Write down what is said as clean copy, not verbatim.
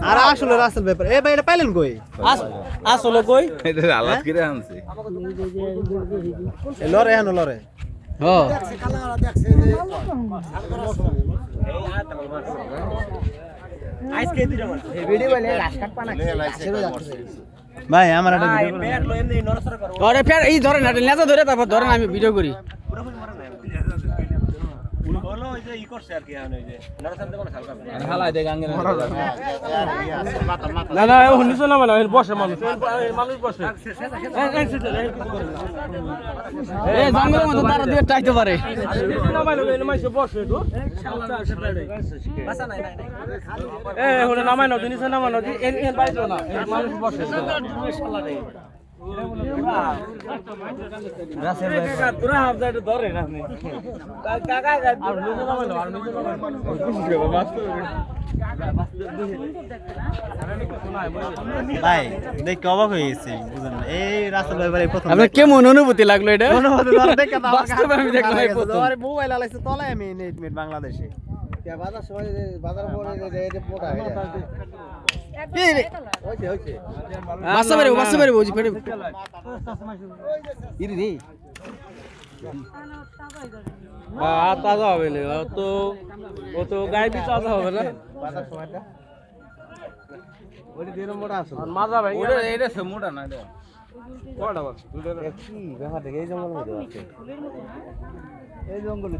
আর আসলে রাসেল ব্যাপার এ ভাই এটা পাইলেন কই আসলে কই এটা আলাদা করে আনছে লরে হ্যাঁ লরে হ্যাঁ ভাই আমার একটা আরে ফের এই ধরেন এটা লেজা ধরে তারপর ধরেন আমি ভিডিও করি না না ও নিচে নামে না বসে মানুষ মানুষ বসে এই জঙ্গলের মধ্যে তারা দিয়ে টাইতে পারে নামাইলো নামাইছে বসে তো এই ওরে নামাইনো নিচে নামানো এন এন বাইতো না মানুষ বসে রাসেল ভাই কাকা তোরা হাফ দাইতে ধরে না আপনি কাকা আর নিচে নামাইলো আর নিচে নামাইলো ভাই দেখ অবাক হয়ে গেছি বুঝলেন এই রাসেল ভাই প্রথম আপনার কেমন অনুভূতি লাগলো এটা অনুভূতি ধর দেখে তো বাস্তবে আমি দেখলাম এই প্রথম আরে মোবাইল আলাইছে তলায় আমি নেট মিট বাংলাদেশে বাজার সময় বাজার পরে যে পোটা হইছে বাস্তবে বুঝি ফেরে ইরি নি তাজা হবে না ও তো গায়ে বি তাজা হবে না বাজার সময়টা ওই দিন মোটা আছে মাজা ভাই এটা মোটা না এটা কোনটা কি ব্যাপার দেখে এই জঙ্গলের মধ্যে আছে এই জঙ্গলে